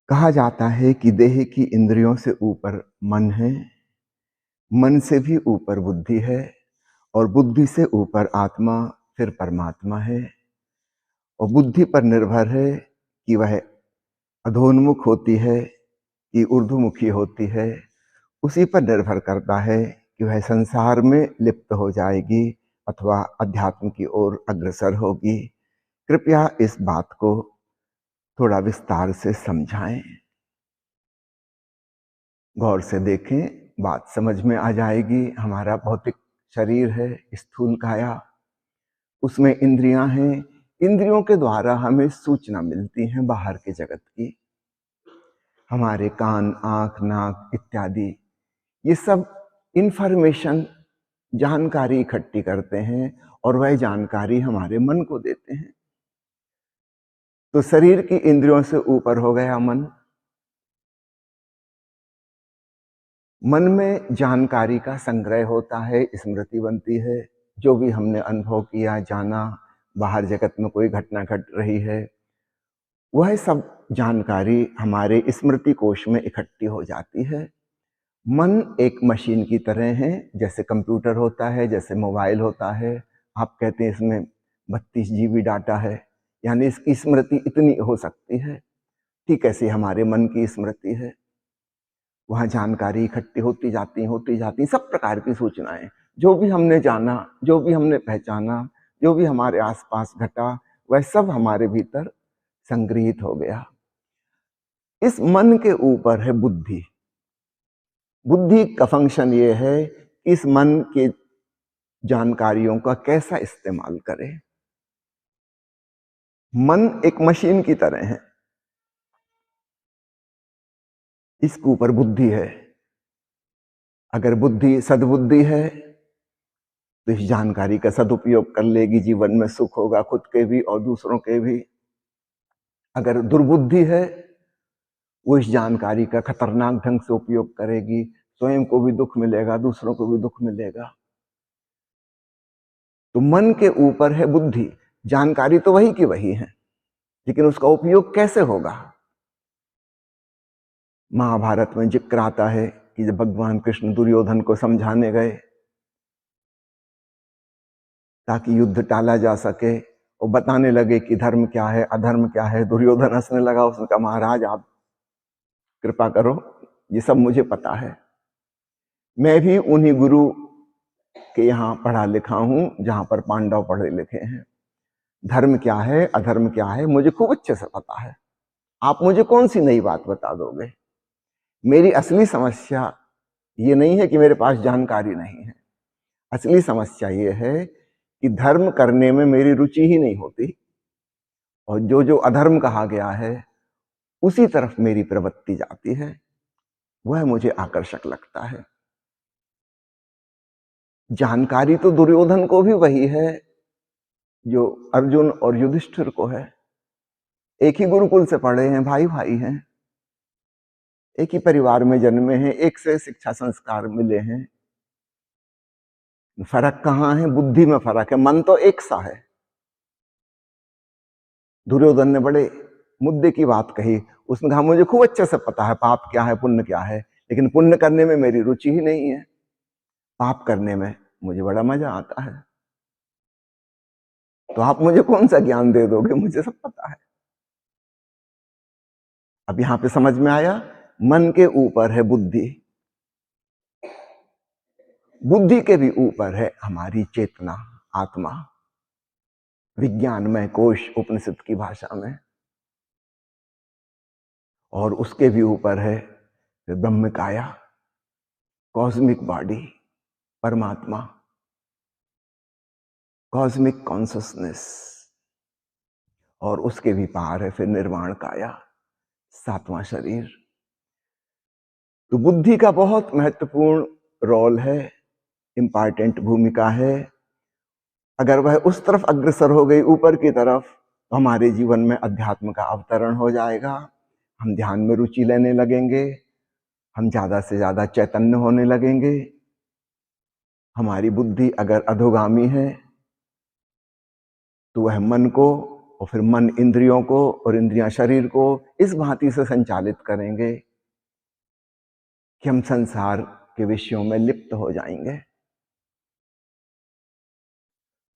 कहा जाता है कि देह की इंद्रियों से ऊपर मन है, मन से भी ऊपर बुद्धि है और बुद्धि से ऊपर आत्मा फिर परमात्मा है। और बुद्धि पर निर्भर है कि वह अधोन्मुख होती है कि ऊर्ध्वमुखी होती है। उसी पर निर्भर करता है कि वह संसार में लिप्त हो जाएगी अथवा अध्यात्म की ओर अग्रसर होगी। कृपया इस बात को थोड़ा विस्तार से समझाएं, गौर से देखें, बात समझ में आ जाएगी। हमारा भौतिक शरीर है, स्थूल काया, उसमें इंद्रियां हैं। इंद्रियों के द्वारा हमें सूचना मिलती है बाहर के जगत की। हमारे कान, आंख, नाक इत्यादि ये सब इंफॉर्मेशन, जानकारी इकट्ठी करते हैं और वह जानकारी हमारे मन को देते हैं। तो शरीर की इंद्रियों से ऊपर हो गया मन। मन में जानकारी का संग्रह होता है, स्मृति बनती है। जो भी हमने अनुभव किया, जाना, बाहर जगत में कोई घटना घट रही है, वह सब जानकारी हमारे स्मृति कोश में इकट्ठी हो जाती है। मन एक मशीन की तरह है, जैसे कंप्यूटर होता है, जैसे मोबाइल होता है। आप कहते हैं इसमें 32 जीबी डाटा है, यानी इसकी स्मृति इतनी हो सकती है। ठीक ऐसे हमारे मन की स्मृति है, वहां जानकारी इकट्ठी होती जाती सब प्रकार की सूचनाएं, जो भी हमने जाना, जो भी हमने पहचाना, जो भी हमारे आसपास घटा, वह सब हमारे भीतर संग्रहित हो गया। इस मन के ऊपर है बुद्धि। बुद्धि का फंक्शन ये है कि इस मन के जानकारियों का कैसा इस्तेमाल करें। मन एक मशीन की तरह है, इसके ऊपर बुद्धि है। अगर बुद्धि सद्बुद्धि है तो इस जानकारी का सदुपयोग कर लेगी, जीवन में सुख होगा, खुद के भी और दूसरों के भी। अगर दुर्बुद्धि है, वो इस जानकारी का खतरनाक ढंग से उपयोग करेगी, स्वयं को भी दुख मिलेगा, दूसरों को भी दुख मिलेगा। तो मन के ऊपर है बुद्धि। जानकारी तो वही की वही है, लेकिन उसका उपयोग कैसे होगा। महाभारत में जिक्र आता है कि जब भगवान कृष्ण दुर्योधन को समझाने गए ताकि युद्ध टाला जा सके और बताने लगे कि धर्म क्या है, अधर्म क्या है, दुर्योधन हंसने लगा। उसने कहा, महाराज आप कृपा करो, ये सब मुझे पता है। मैं भी उन्हीं गुरु के यहाँ पढ़ा लिखा हूं जहां पर पांडव पढ़े लिखे हैं। धर्म क्या है, अधर्म क्या है, मुझे खूब अच्छे से पता है। आप मुझे कौन सी नई बात बता दोगे। मेरी असली समस्या ये नहीं है कि मेरे पास जानकारी नहीं है। असली समस्या ये है कि धर्म करने में मेरी रुचि ही नहीं होती, और जो जो अधर्म कहा गया है उसी तरफ मेरी प्रवृत्ति जाती है, वह मुझे आकर्षक लगता है। जानकारी तो दुर्योधन को भी वही है जो अर्जुन और युधिष्ठिर को है। एक ही गुरुकुल से पढ़े हैं, भाई भाई हैं, एक ही परिवार में जन्मे हैं, एक से शिक्षा संस्कार मिले हैं। फर्क कहाँ है, बुद्धि में फर्क है। मन तो एक सा है। दुर्योधन ने बड़े मुद्दे की बात कही। उसने कहा, मुझे खूब अच्छे से पता है पाप क्या है, पुण्य क्या है, लेकिन पुण्य करने में मेरी रुचि ही नहीं है। पाप करने में मुझे बड़ा मजा आता है। तो आप मुझे कौन सा ज्ञान दे दोगे, मुझे सब पता है। अब यहां पे समझ में आया, मन के ऊपर है बुद्धि। बुद्धि के भी ऊपर है हमारी चेतना, आत्मा, विज्ञानमय कोश उपनिषद की भाषा में। और उसके भी ऊपर है ब्रह्म काया, कॉस्मिक बॉडी, परमात्मा, कॉस्मिक कॉन्शसनेस। और उसके भी पार है फिर निर्वाण काया, सातवां शरीर। तो बुद्धि का बहुत महत्वपूर्ण रोल है, इंपॉर्टेंट भूमिका है। अगर वह उस तरफ अग्रसर हो गई, ऊपर की तरफ, तो हमारे जीवन में अध्यात्म का अवतरण हो जाएगा। हम ध्यान में रुचि लेने लगेंगे, हम ज्यादा से ज्यादा चैतन्य होने लगेंगे। हमारी बुद्धि अगर अधोगामी है तो वह मन को और फिर मन इंद्रियों को और इंद्रियां शरीर को इस भांति से संचालित करेंगे कि हम संसार के विषयों में लिप्त हो जाएंगे।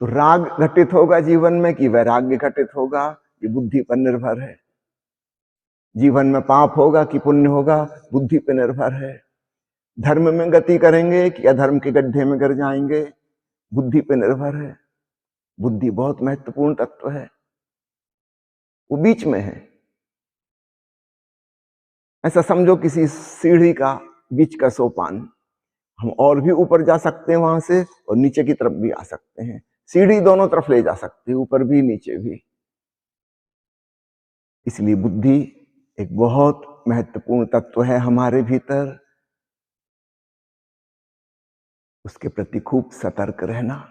तो राग घटित होगा जीवन में कि वैराग्य घटित होगा, ये बुद्धि पर निर्भर है। जीवन में पाप होगा कि पुण्य होगा, बुद्धि पर निर्भर है। धर्म में गति करेंगे कि अधर्म के गड्ढे में गिर जाएंगे, बुद्धि पर निर्भर है। बुद्धि बहुत महत्वपूर्ण तत्व है, वो बीच में है। ऐसा समझो किसी सीढ़ी का बीच का सोपान, हम और भी ऊपर जा सकते हैं वहां से और नीचे की तरफ भी आ सकते हैं। सीढ़ी दोनों तरफ ले जा सकती है, ऊपर भी नीचे भी। इसलिए बुद्धि एक बहुत महत्वपूर्ण तत्व है हमारे भीतर, उसके प्रति खूब सतर्क रहना।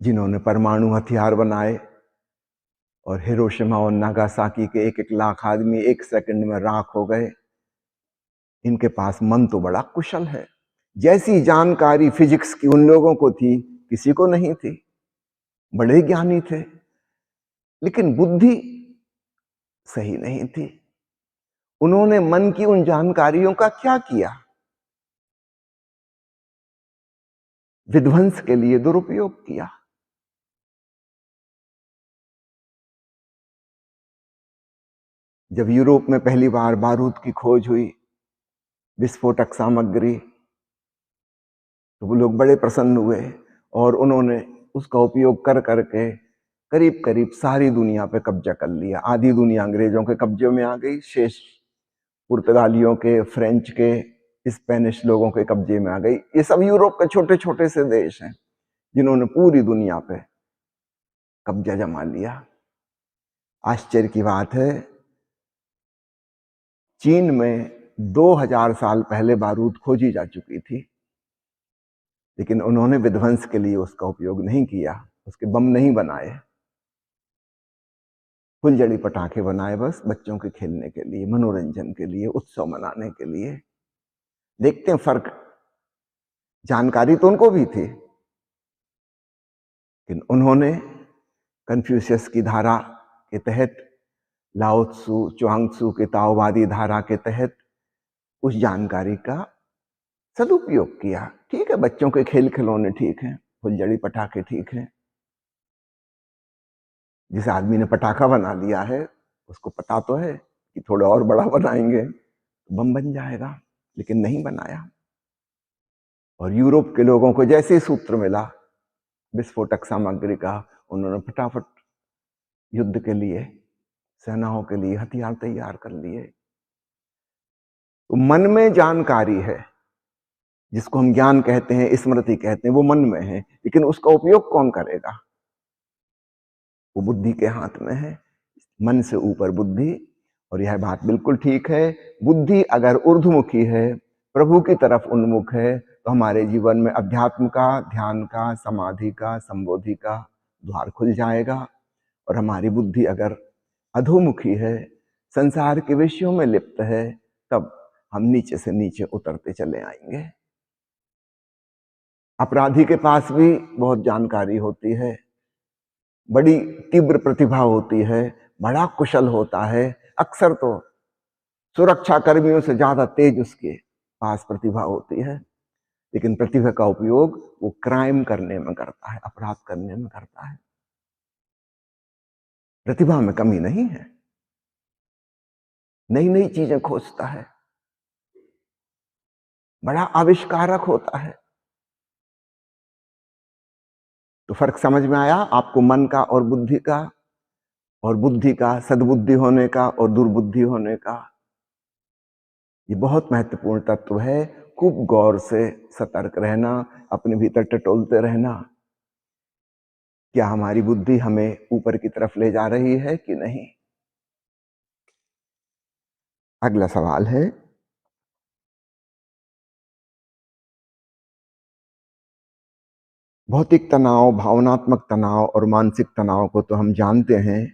जिन्होंने परमाणु हथियार बनाए और हिरोशिमा और नागासाकी के 1-1 लाख आदमी 1 सेकंड में राख हो गए, इनके पास मन तो बड़ा कुशल है। जैसी जानकारी फिजिक्स की उन लोगों को थी, किसी को नहीं थी। बड़े ज्ञानी थे, लेकिन बुद्धि सही नहीं थी। उन्होंने मन की उन जानकारियों का क्या किया? विध्वंस के लिए दुरुपयोग किया। जब यूरोप में पहली बार बारूद की खोज हुई, विस्फोटक सामग्री, तो वो लोग बड़े प्रसन्न हुए और उन्होंने उसका उपयोग कर करके करीब करीब सारी दुनिया पे कब्जा कर लिया। आधी दुनिया अंग्रेजों के कब्जे में आ गई, शेष पुर्तगालियों के, फ्रेंच के, स्पेनिश लोगों के कब्जे में आ गई। ये सब यूरोप के छोटे छोटे से देश हैं जिन्होंने पूरी दुनिया पे कब्जा जमा लिया। आश्चर्य की बात है, चीन में 2000 साल पहले बारूद खोजी जा चुकी थी, लेकिन उन्होंने विध्वंस के लिए उसका उपयोग नहीं किया, उसके बम नहीं बनाए, फुलझड़ी पटाखे बनाए बस बच्चों के खेलने के लिए, मनोरंजन के लिए, उत्सव मनाने के लिए। देखते हैं फर्क। जानकारी तो उनको भी थी, लेकिन उन्होंने कन्फ्यूशियस की धारा के तहत, लाओ त्सु, च्वांग त्सु के ताओवादी धारा के तहत उस जानकारी का सदुपयोग किया। ठीक है, बच्चों के खेल खिलौने ठीक हैं, फुलझड़ी पटाखे ठीक हैं। जिस आदमी ने पटाखा बना लिया है उसको पता तो है कि थोड़ा और बड़ा बनाएंगे तो बम बन जाएगा, लेकिन नहीं बनाया। और यूरोप के लोगों को जैसे ही सूत्र मिला विस्फोटक सामग्री का, उन्होंने फटाफट युद्ध के लिए, सेनाओं के लिए हथियार तैयार कर लिए। तो मन में जानकारी है, जिसको हम ज्ञान कहते हैं, स्मृति कहते हैं, वो मन में है, लेकिन उसका उपयोग कौन करेगा? वो बुद्धि के हाथ में है। मन से ऊपर बुद्धि। और यह बात बिल्कुल ठीक है, बुद्धि अगर ऊर्ध्वमुखी है, प्रभु की तरफ उन्मुख है, तो हमारे जीवन में अध्यात्म का, ध्यान का, समाधि का, संबोधि का द्वार खुल जाएगा। और हमारी बुद्धि अगर अधोमुखी है, संसार के विषयों में लिप्त है, तब हम नीचे से नीचे उतरते चले आएंगे। अपराधी के पास भी बहुत जानकारी होती है, बड़ी तीव्र प्रतिभा होती है, बड़ा कुशल होता है। अक्सर तो सुरक्षा कर्मियों से ज्यादा तेज उसके पास प्रतिभा होती है, लेकिन प्रतिभा का उपयोग वो क्राइम करने में करता है, अपराध करने में करता है। प्रतिभा में कमी नहीं है, नई नई चीजें खोजता है, बड़ा आविष्कारक होता है। तो फर्क समझ में आया आपको मन का और बुद्धि का, और बुद्धि का सद्बुद्धि होने का और दुर्बुद्धि होने का। ये बहुत महत्वपूर्ण तत्व है। खूब गौर से सतर्क रहना, अपने भीतर टटोलते रहना, क्या हमारी बुद्धि हमें ऊपर की तरफ ले जा रही है कि नहीं। अगला सवाल है, भौतिक तनाव, भावनात्मक तनाव और मानसिक तनाव को तो हम जानते हैं,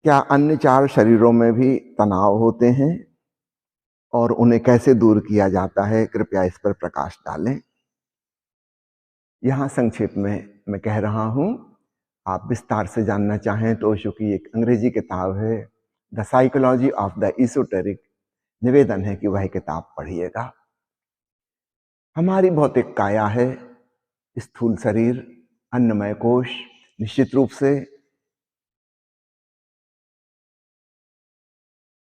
क्या अन्य 4 शरीरों में भी तनाव होते हैं और उन्हें कैसे दूर किया जाता है? कृपया इस पर प्रकाश डालें। यहाँ संक्षेप में मैं कह रहा हूँ, आप विस्तार से जानना चाहें तो ओशो की एक अंग्रेजी किताब है the psychology of the esoteric, निवेदन है कि वह किताब पढ़िएगा। हमारी भौतिक काया है, स्थूल शरीर, अन्नमय कोश, निश्चित रूप से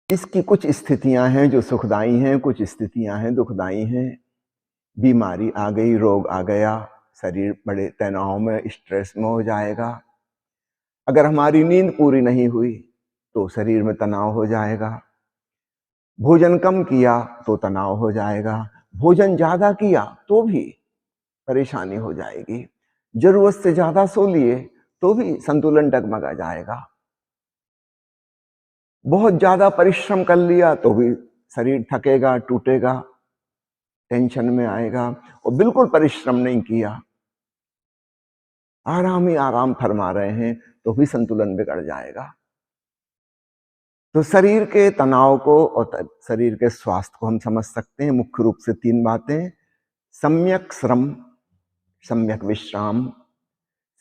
इसकी कुछ स्थितियां हैं जो सुखदाई हैं, कुछ स्थितियां हैं दुखदाई हैं। बीमारी आ गई, रोग आ गया, शरीर बड़े तनाव में, स्ट्रेस में हो जाएगा। अगर हमारी नींद पूरी नहीं हुई तो शरीर में तनाव हो जाएगा। भोजन कम किया तो तनाव हो जाएगा, भोजन ज्यादा किया तो भी परेशानी हो जाएगी। जरूरत से ज्यादा सो लिए तो भी संतुलन डगमगा जाएगा। बहुत ज्यादा परिश्रम कर लिया तो भी शरीर थकेगा, टूटेगा, टेंशन में आएगा। और बिल्कुल परिश्रम नहीं किया, आराम ही आराम फरमा रहे हैं तो भी संतुलन बिगड़ जाएगा। तो शरीर के तनाव को और शरीर के स्वास्थ्य को हम समझ सकते हैं मुख्य रूप से 3 बातें: सम्यक श्रम, सम्यक विश्राम,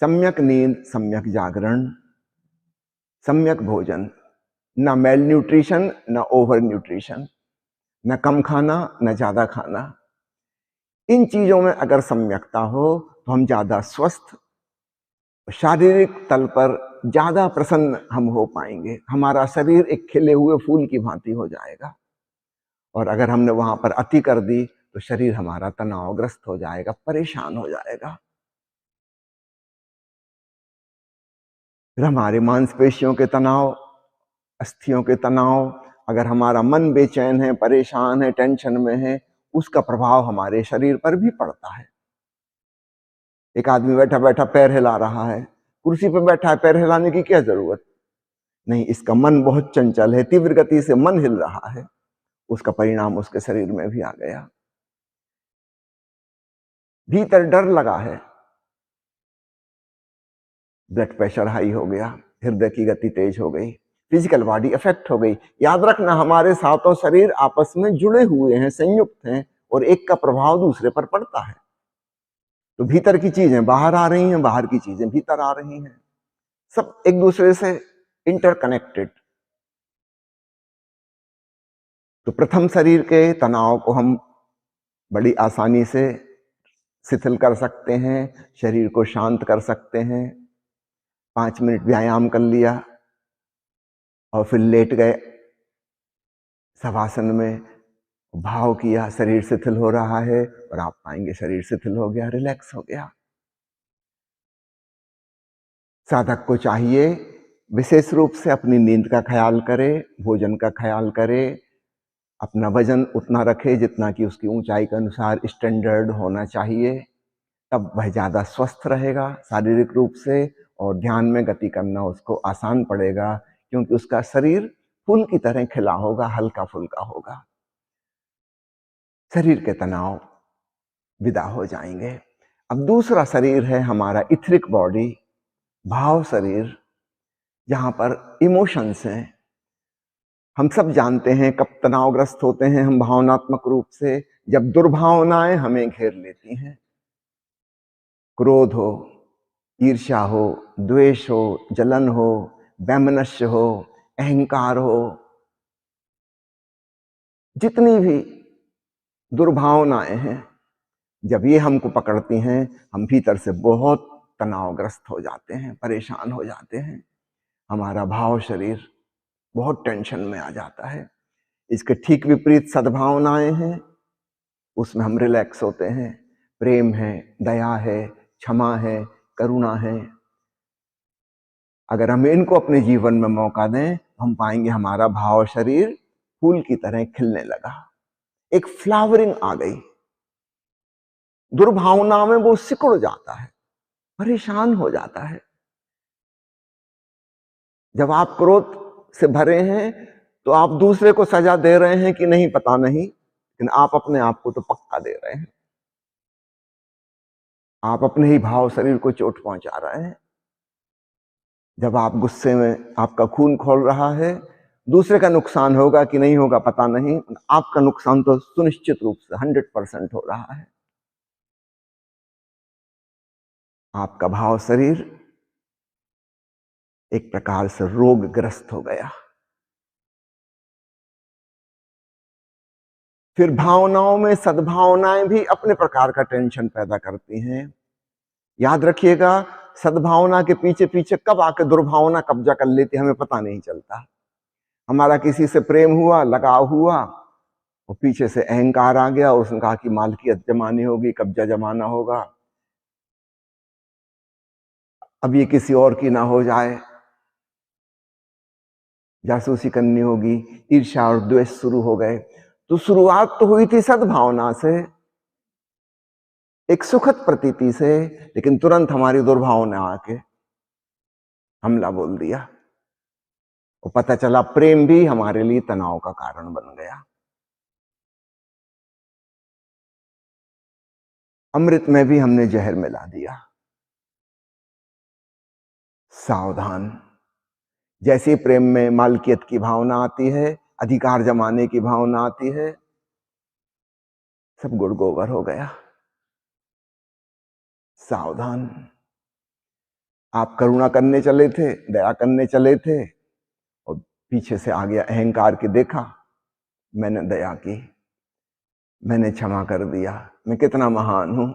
सम्यक नींद, सम्यक जागरण, सम्यक भोजन। ना मेल न्यूट्रिशन, ना ओवर न्यूट्रिशन, न कम खाना न ज्यादा खाना। इन चीजों में अगर सम्यकता हो तो हम ज्यादा स्वस्थ, शारीरिक तल पर ज्यादा प्रसन्न हम हो पाएंगे। हमारा शरीर एक खिले हुए फूल की भांति हो जाएगा। और अगर हमने वहां पर अति कर दी तो शरीर हमारा तनावग्रस्त हो जाएगा, परेशान हो जाएगा। फिर हमारे मांसपेशियों के तनाव, अस्थियों के तनाव, अगर हमारा मन बेचैन है, परेशान है, टेंशन में है, उसका प्रभाव हमारे शरीर पर भी पड़ता है। एक आदमी बैठा बैठा पैर हिला रहा है, कुर्सी पर बैठा है, पैर हिलाने की क्या जरूरत नहीं, इसका मन बहुत चंचल है, तीव्र गति से मन हिल रहा है, उसका परिणाम उसके शरीर में भी आ गया। भीतर डर लगा है, ब्लड प्रेशर हाई हो गया, हृदय की गति तेज हो गई, फिजिकल बॉडी इफेक्ट हो गई। याद रखना, हमारे सातों शरीर आपस में जुड़े हुए हैं, संयुक्त हैं, और एक का प्रभाव दूसरे पर पड़ता है। तो भीतर की चीजें बाहर आ रही हैं, बाहर की चीजें भीतर आ रही हैं, सब एक दूसरे से इंटरकनेक्टेड। तो प्रथम शरीर के तनाव को हम बड़ी आसानी से शिथिल कर सकते हैं, शरीर को शांत कर सकते हैं। 5 मिनट व्यायाम कर लिया और फिर लेट गए शवासन में, भाव किया, शरीर शिथिल हो रहा है, और आप पाएंगे शरीर शिथिल हो गया, रिलैक्स हो गया। साधक को चाहिए विशेष रूप से अपनी नींद का ख्याल करे, भोजन का ख्याल करे, अपना वजन उतना रखे जितना कि उसकी ऊंचाई के अनुसार स्टैंडर्ड होना चाहिए। तब वह ज्यादा स्वस्थ रहेगा शारीरिक रूप से, और ध्यान में गति करना उसको आसान पड़ेगा, क्योंकि उसका शरीर फूल की तरह खिला होगा, हल्का फुल्का होगा। शरीर के तनाव विदा हो जाएंगे। अब दूसरा शरीर है हमारा इथरिक बॉडी, भाव शरीर, जहां पर इमोशंस हैं। हम सब जानते हैं कब तनावग्रस्त होते हैं हम भावनात्मक रूप से, जब दुर्भावनाएं हमें घेर लेती हैं। क्रोध हो, ईर्ष्या हो, द्वेष हो, जलन हो, वैमनस्य हो, अहंकार हो, जितनी भी दुर्भावनाएं हैं, जब ये हमको पकड़ती हैं, हम भीतर से बहुत तनावग्रस्त हो जाते हैं, परेशान हो जाते हैं। हमारा भाव शरीर बहुत टेंशन में आ जाता है। इसके ठीक विपरीत सद्भावनाएं हैं, उसमें हम रिलैक्स होते हैं। प्रेम है, दया है, क्षमा है, करुणा है। अगर हम इनको अपने जीवन में मौका दें, हम पाएंगे हमारा भाव शरीर फूल की तरह खिलने लगा, एक फ्लावरिंग आ गई। दुर्भावना में वो सिकुड़ जाता है, परेशान हो जाता है। जब आप क्रोध से भरे हैं तो आप दूसरे को सजा दे रहे हैं कि नहीं पता नहीं, लेकिन आप अपने आप को तो पक्का दे रहे हैं। आप अपने ही भाव शरीर को चोट पहुंचा रहे हैं। जब आप गुस्से में आपका खून खोल रहा है, दूसरे का नुकसान होगा कि नहीं होगा पता नहीं, आपका नुकसान तो सुनिश्चित रूप से 100% हो रहा है। आपका भाव शरीर एक प्रकार से रोगग्रस्त हो गया। फिर भावनाओं में सद्भावनाएं भी अपने प्रकार का टेंशन पैदा करती हैं। याद रखिएगा, सद्भावना के पीछे पीछे कब आके दुर्भावना कब्जा कर लेती है हमें पता नहीं चलता। हमारा किसी से प्रेम हुआ, लगाव हुआ, और पीछे से अहंकार आ गया, उसने कहा कि मालकियत जमानी होगी, कब्जा जमाना होगा, अब ये किसी और की ना हो जाए, जासूसी करनी होगी, ईर्ष्या और द्वेष शुरू हो गए। तो शुरुआत तो हुई थी सद्भावना से, एक सुखद प्रतीति से, लेकिन तुरंत हमारी दुर्भावना आके हमला बोल दिया और पता चला प्रेम भी हमारे लिए तनाव का कारण बन गया। अमृत में भी हमने जहर मिला दिया। सावधान। जैसे प्रेम में मालकियत की भावना आती है, अधिकार जमाने की भावना आती है, सब गुड़ गोबर हो गया। सावधान। आप करुणा करने चले थे, दया करने चले थे, और पीछे से आ गया अहंकार की, देखा मैंने दया की, मैंने क्षमा कर दिया, मैं कितना महान हूं,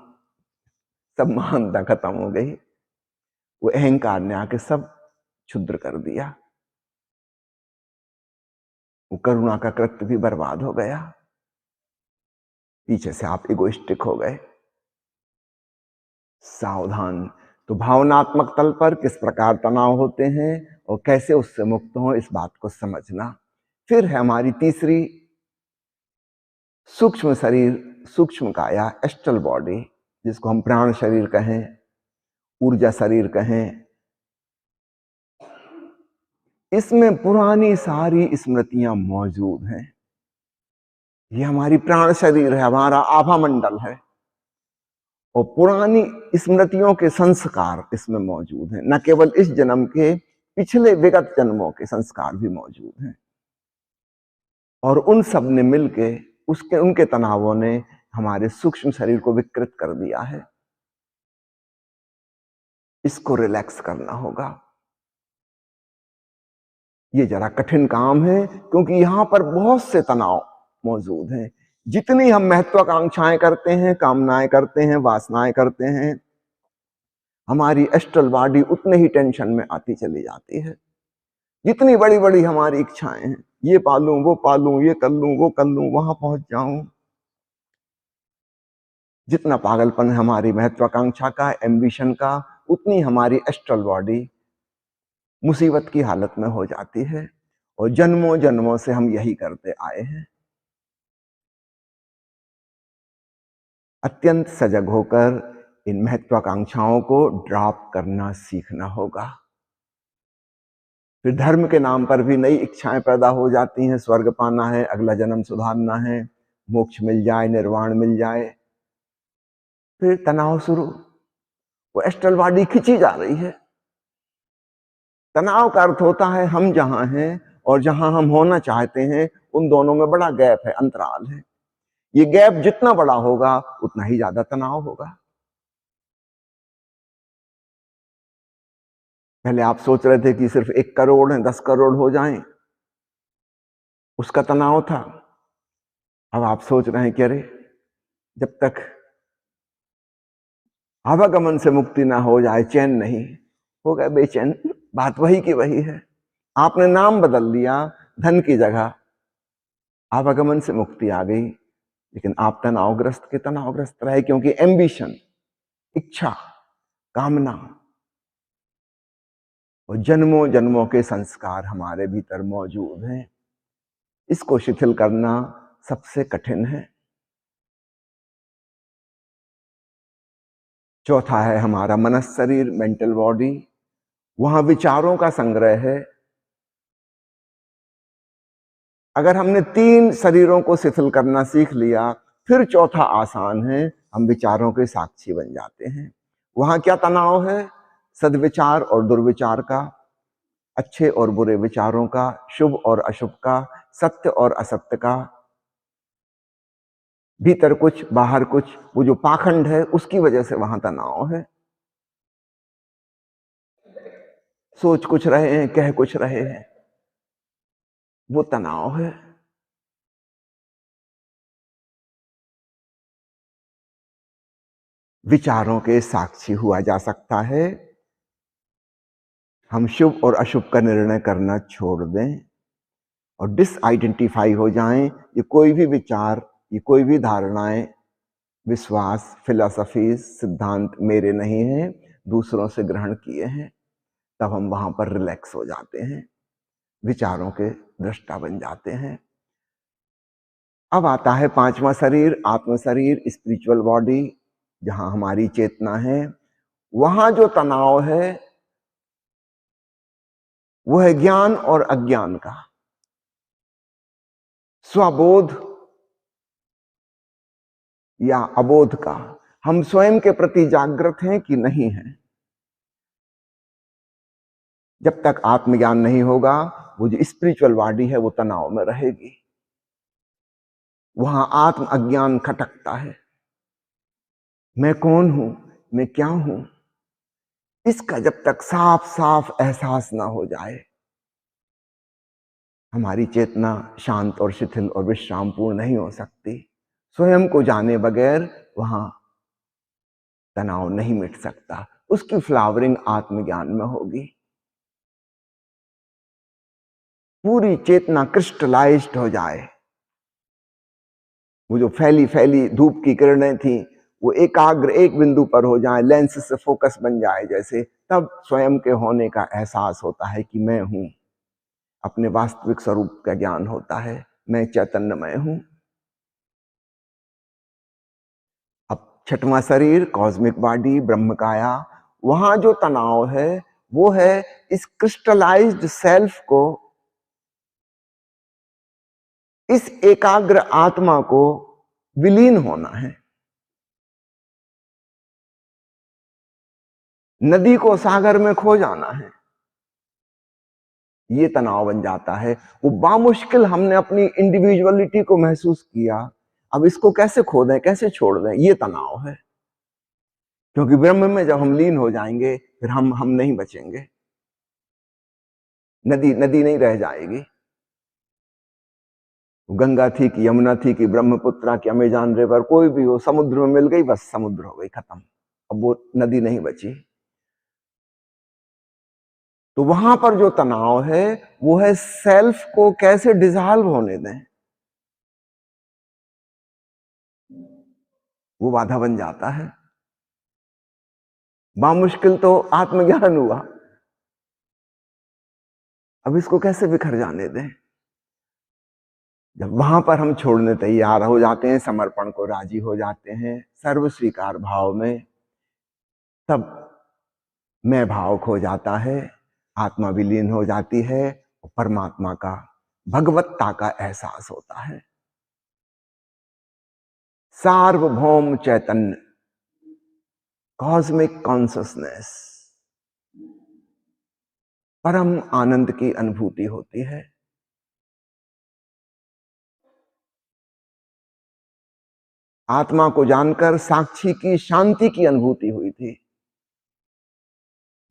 सब महानता खत्म हो गई। वो अहंकार ने आके सब क्षुद्र कर दिया। वो करुणा का कृत्य भी बर्बाद हो गया। पीछे से आप इगोइस्टिक हो गए। सावधान। तो भावनात्मक तल पर किस प्रकार तनाव होते हैं और कैसे उससे मुक्त हो, इस बात को समझना। फिर है हमारी तीसरी, सूक्ष्म शरीर, सूक्ष्म काया, एस्ट्रल बॉडी, जिसको हम प्राण शरीर कहें, ऊर्जा शरीर कहें। इसमें पुरानी सारी स्मृतियां मौजूद हैं। ये हमारी प्राण शरीर है, हमारा आभा मंडल है, और पुरानी स्मृतियों के संस्कार इसमें मौजूद हैं। न केवल इस जन्म के, पिछले विगत जन्मों के संस्कार भी मौजूद हैं, और उन सब ने मिलके उनके तनावों ने हमारे सूक्ष्म शरीर को विकृत कर दिया है। इसको रिलैक्स करना होगा। ये जरा कठिन काम है, क्योंकि यहां पर बहुत से तनाव मौजूद हैं। जितनी हम महत्वाकांक्षाएं करते हैं, कामनाएं करते हैं, वासनाएं करते हैं, हमारी एस्ट्रल बॉडी उतने ही टेंशन में आती चली जाती है। जितनी बड़ी बड़ी हमारी इच्छाएं हैं, ये पालूं, वो पालूं, ये कर लूं, वो कर लूं, वहां पहुंच जाऊं, जितना पागलपन है हमारी महत्वाकांक्षा का, एम्बिशन का, उतनी हमारी एस्ट्रल बॉडी मुसीबत की हालत में हो जाती है। और जन्मों जन्मों से हम यही करते आए हैं। अत्यंत सजग होकर इन महत्वाकांक्षाओं को ड्रॉप करना सीखना होगा। फिर धर्म के नाम पर भी नई इच्छाएं पैदा हो जाती हैं, स्वर्ग पाना है, अगला जन्म सुधारना है, मोक्ष मिल जाए, निर्वाण मिल जाए। फिर तनाव शुरू, वो एस्ट्रल बॉडी खिंची जा रही है। तनाव का अर्थ होता है हम जहां हैं और जहां हम होना चाहते हैं, उन दोनों में बड़ा गैप है, अंतराल है। ये गैप जितना बड़ा होगा उतना ही ज्यादा तनाव होगा। पहले आप सोच रहे थे कि सिर्फ 1 करोड़ है, 10 करोड़ हो जाएं, उसका तनाव था। अब आप सोच रहे हैं कि अरे, जब तक आवागमन से मुक्ति ना हो जाए, चैन नहीं हो गए, बेचैन। बात वही की वही है। आपने नाम बदल दिया, धन की जगह आवागमन से मुक्ति आ गई, लेकिन आप तनावग्रस्त के तनावग्रस्त रहे, क्योंकि एम्बिशन, इच्छा, कामना और जन्मों जन्मों के संस्कार हमारे भीतर मौजूद हैं। इसको शिथिल करना सबसे कठिन है। चौथा है हमारा मनस शरीर, मेंटल बॉडी। वहां विचारों का संग्रह है। अगर हमने 3 शरीरों को शिथिल करना सीख लिया, फिर चौथा आसान है, हम विचारों के साक्षी बन जाते हैं। वहां क्या तनाव है? सद्विचार और दुर्विचार का, अच्छे और बुरे विचारों का, शुभ और अशुभ का, सत्य और असत्य का, भीतर कुछ बाहर कुछ, वो जो पाखंड है उसकी वजह से वहां तनाव है। सोच कुछ रहे हैं, कह कुछ रहे हैं, वो तनाव है। विचारों के साक्षी हुआ जा सकता है। हम शुभ और अशुभ का निर्णय करना छोड़ दें और डिसआइडेंटिफाई हो जाएं। ये कोई भी विचार, ये कोई भी धारणाएं, विश्वास, फिलॉसफीज, सिद्धांत मेरे नहीं हैं, दूसरों से ग्रहण किए हैं। तब हम वहां पर रिलैक्स हो जाते हैं, विचारों के दृष्टा बन जाते हैं। अब आता है पांचवा शरीर, आत्म शरीर, स्पिरिचुअल बॉडी, जहां हमारी चेतना है। वहां जो तनाव है वो है ज्ञान और अज्ञान का, स्वबोध या अबोध का। हम स्वयं के प्रति जागृत हैं कि नहीं हैं। जब तक आत्मज्ञान नहीं होगा, वो जो स्पिरिचुअल बॉडी है वो तनाव में रहेगी। वहां आत्म अज्ञान खटकता है। मैं कौन हूं, मैं क्या हूं, इसका जब तक साफ साफ एहसास ना हो जाए, हमारी चेतना शांत और शिथिल और विश्रामपूर्ण नहीं हो सकती। स्वयं को जाने बगैर वहां तनाव नहीं मिट सकता। उसकी फ्लावरिंग आत्मज्ञान में होगी। पूरी चेतना क्रिस्टलाइज्ड हो जाए, वो जो फैली फैली धूप की किरणें थी वो एकाग्र एक बिंदु पर हो जाए, लेंस से फोकस बन जाए जैसे, तब स्वयं के होने का एहसास होता है कि मैं हूं। अपने वास्तविक स्वरूप का ज्ञान होता है, मैं चैतन्यमय हूं। अब छठवां शरीर, कॉस्मिक बॉडी, ब्रह्म काया, वहां जो तनाव है वो है इस क्रिस्टलाइज्ड सेल्फ को, इस एकाग्र आत्मा को विलीन होना है। नदी को सागर में खो जाना है, ये तनाव बन जाता है। वो बामुश्किल हमने अपनी इंडिविजुअलिटी को महसूस किया, अब इसको कैसे खो दें, कैसे छोड़ दें, ये तनाव है। क्योंकि ब्रह्म में जब हम लीन हो जाएंगे फिर हम नहीं बचेंगे। नदी नदी नहीं रह जाएगी। गंगा थी कि यमुना थी कि ब्रह्मपुत्रा की अमेजन रिवर, कोई भी हो, समुद्र में मिल गई, बस समुद्र हो गई, खत्म। अब वो नदी नहीं बची। तो वहां पर जो तनाव है वो है सेल्फ को कैसे डिसॉल्व होने दें, वो बाधा बन जाता है। बामुश्किल तो आत्मज्ञान हुआ, अब इसको कैसे बिखर जाने दें। जब वहां पर हम छोड़ने तैयार हो जाते हैं, समर्पण को राजी हो जाते हैं, सर्व स्वीकार भाव में, तब मैं भाव खो जाता है, आत्मा विलीन हो जाती है और परमात्मा का, भगवत्ता का एहसास होता है। सार्वभौम चैतन्य, कॉस्मिक कॉन्शसनेस, परम आनंद की अनुभूति होती है। आत्मा को जानकर साक्षी की शांति की अनुभूति हुई थी,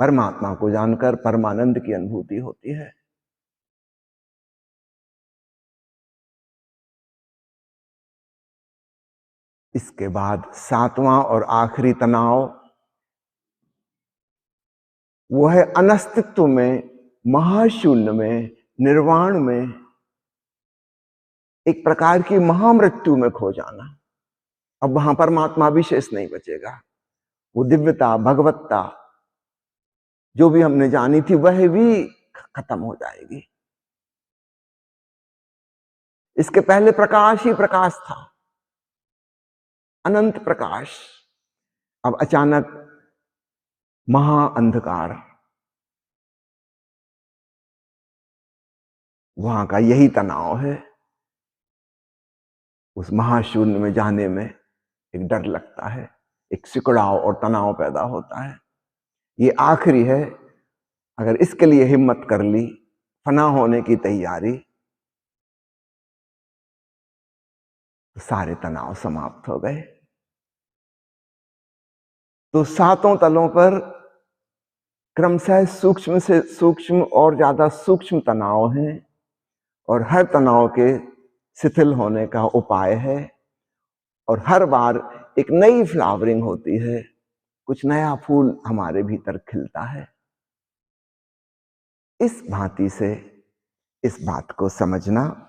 परमात्मा को जानकर परमानंद की अनुभूति होती है। इसके बाद सातवां और आखिरी तनाव वो है अनस्तित्व में, महाशून्य में, निर्वाण में, एक प्रकार की महामृत्यु में खो जाना। अब वहां परमात्मा विशेष नहीं बचेगा। वो दिव्यता, भगवत्ता जो भी हमने जानी थी वह भी खत्म हो जाएगी। इसके पहले प्रकाश ही प्रकाश था, अनंत प्रकाश। अब अचानक महा अंधकार। वहां का यही तनाव है। उस महाशून्य में जाने में एक डर लगता है, एक सिकुड़ाव और तनाव पैदा होता है। ये आखिरी है। अगर इसके लिए हिम्मत कर ली, फना होने की तैयारी, तो सारे तनाव समाप्त हो गए। तो सातों तलों पर क्रमशः सूक्ष्म से सूक्ष्म और ज्यादा सूक्ष्म तनाव हैं और हर तनाव के शिथिल होने का उपाय है और हर बार एक नई फ्लावरिंग होती है, कुछ नया फूल हमारे भीतर खिलता है। इस भांति से इस बात को समझना